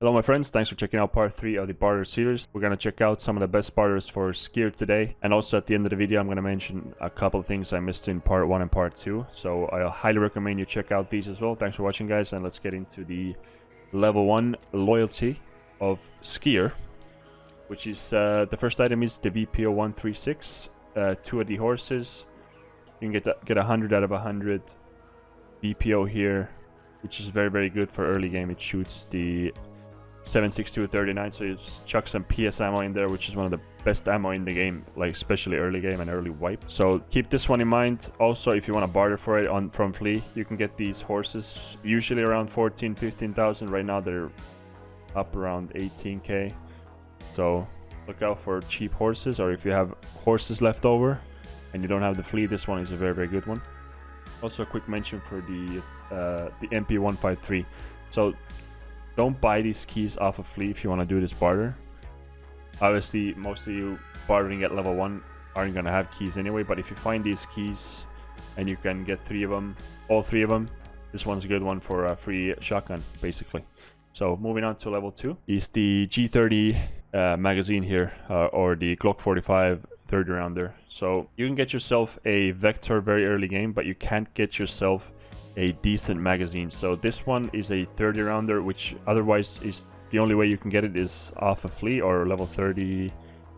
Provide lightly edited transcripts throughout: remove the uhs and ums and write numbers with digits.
Hello my friends, thanks for checking out part 3 of the Barter series. We're going to check out some of the best barters for skier today, and also at the end of the video I'm going to mention a couple of things I missed in part 1 and part 2. So I highly recommend you check out these as well. Thanks for watching guys, and let's get into the level 1 loyalty of skier, which is the first item is the VPO 136, 2 of the horses. You can get 100 out of 100 VPO here, which is very good for early game. It shoots the 7.62-39, so you just chuck some PS ammo in there, which is one of the best ammo in the game, like especially early game and early wipe. So keep this one in mind. Also, if you want to barter for it from Flea, you can get these horses usually around 14,000-15,000. Right now they're up around 18k, so look out for cheap horses, or if you have horses left over and you don't have the Flea, this one is a very good one. Also a quick mention for the MP153. So don't buy these keys off of Flea if you want to do this barter. Obviously, most of you bartering at level 1 aren't going to have keys anyway, but if you find these keys and you can get 3 of them, all 3 of them, this one's a good one for a free shotgun, basically. So moving on to level 2 is the G30 magazine here, or the Glock 45 30 rounder. So you can get yourself a Vector very early game, but you can't get yourself a decent magazine. So this one is a 30 rounder, which otherwise is the only way you can get it is off of Flea or level 30. You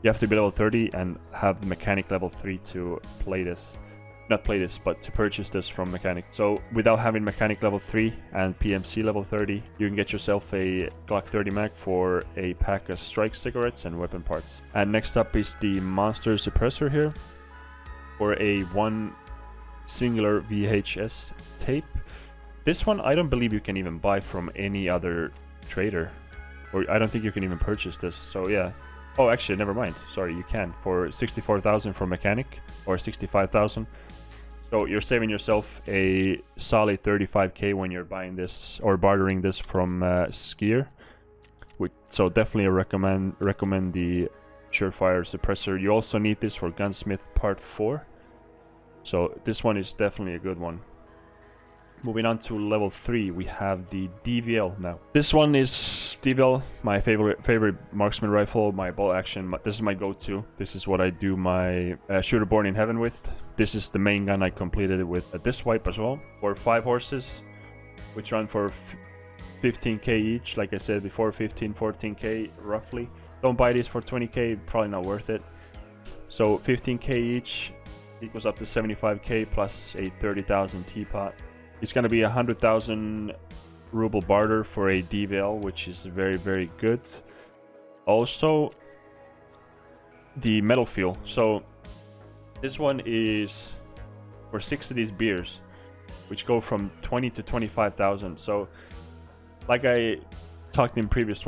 have to be level 30 and have the mechanic level 3 to play this. Not play this, but to purchase this from mechanic. So without having mechanic level 3 and PMC level 30, you can get yourself a Glock 30 mag for a pack of strike cigarettes and weapon parts. And next up is the monster suppressor here for a 1 singular VHS tape. This one I don't believe you can even buy from any other trader, or I don't think you can even purchase this. So yeah. Oh, actually, never mind. Sorry, you can for 64,000 for mechanic, or 65,000. So you're saving yourself a solid 35k when you're buying this or bartering this from skier. So definitely recommend the Surefire suppressor. You also need this for Gunsmith Part 4. So this one is definitely a good one. Moving on to level 3, we have the DVL now. This one is DVL, my favorite marksman rifle, my bolt action. This is my go-to. This is what I do my Shooter Born in Heaven with. This is the main gun I completed it with this wipe as well. For 5 horses, which run for 15k each. Like I said before, 14k roughly. Don't buy these for 20k, probably not worth it. So 15k each equals up to 75k plus a 30,000 teapot. It's going to be 100,000 ruble barter for a DVL, which is very good. Also, the metal fuel. So this one is for 6 of these beers, which go from 20 to 25,000. So like I talked in the previous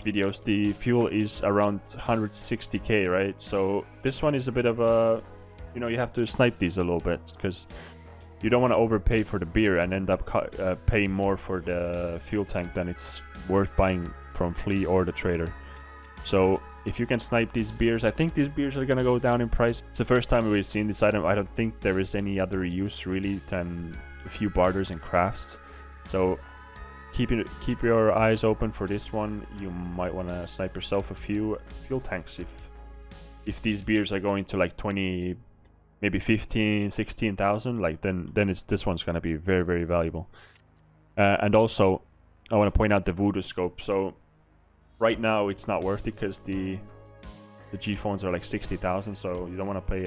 videos, the fuel is around 160k, right? So this one is a bit of a, you have to snipe these a little bit, because you don't want to overpay for the beer and end up paying more for the fuel tank than it's worth buying from Flea or the trader. So if you can snipe these beers, I think these beers are gonna go down in price. It's the first time we've seen this item. I don't think there is any other use really than a few barters and crafts. So keep your eyes open for this one. You might want to snipe yourself a few fuel tanks if these beers are going to like 20, maybe 15-16,000, like then this one's gonna be very valuable. And also I want to point out the Voodoo scope. So right now it's not worth it because the G phones are like 60,000, so you don't want to pay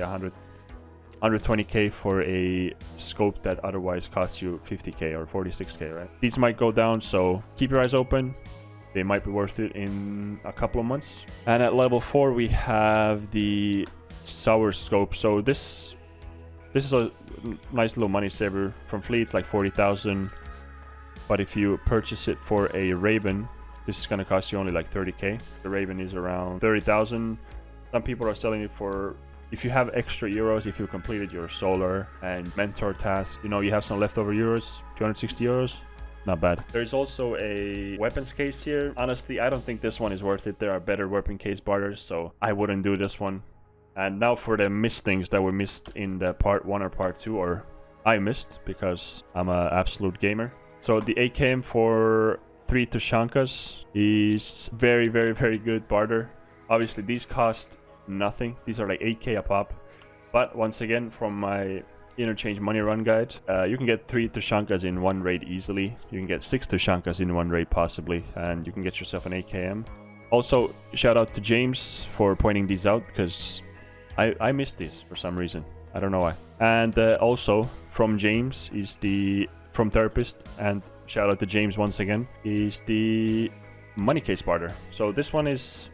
120k for a scope that otherwise costs you 50k or 46k, right? These might go down, so keep your eyes open. They might be worth it in a couple of months. And at level 4 we have the Sour scope. So this is a nice little money saver from Flea. It's like 40,000, but if you purchase it for a Raven, this is going to cost you only like 30k. The Raven is around 30,000. Some people are selling it for, if you have extra euros, if you completed your solar and mentor task, you have some leftover euros, 260 euros. Not bad. There's also a weapons case here. Honestly, I don't think this one is worth it. There are better weapon case barters, so I wouldn't do this one. And now for the missed things that were missed in the part 1 or part 2, or I missed because I'm an absolute gamer. So the AKM for 3 Tushankas is very, very, very good barter. Obviously, these cost nothing. These are like 8k a pop. But once again, from my interchange money run guide, you can get 3 Tushankas in one raid easily. You can get 6 Tushankas in one raid possibly, and you can get yourself an AKM. Also, shout out to James for pointing these out, because I missed these for some reason. I don't know why. And also from James is the from Therapist, and shout out to James once again, is the money case barter. So this one is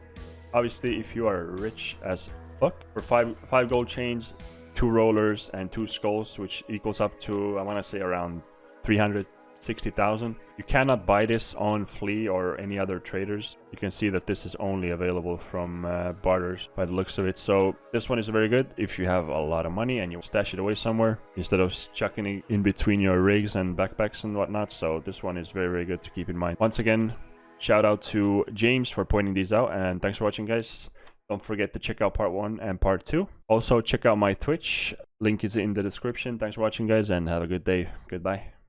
obviously if you are rich as fuck, for 5 gold chains, 2 rollers and 2 skulls, which equals up to, I want to say, around 360,000. You cannot buy this on Flea or any other traders. You can see that this is only available from Barters by the looks of it. So this one is very good if you have a lot of money and you stash it away somewhere instead of chucking it in between your rigs and backpacks and whatnot. So this one is very, very good to keep in mind. Once again, shout out to James for pointing these out, and thanks for watching, guys. Don't forget to check out part 1 and part 2. Also check out my Twitch, link is in the description. Thanks for watching, guys, and have a good day. Goodbye.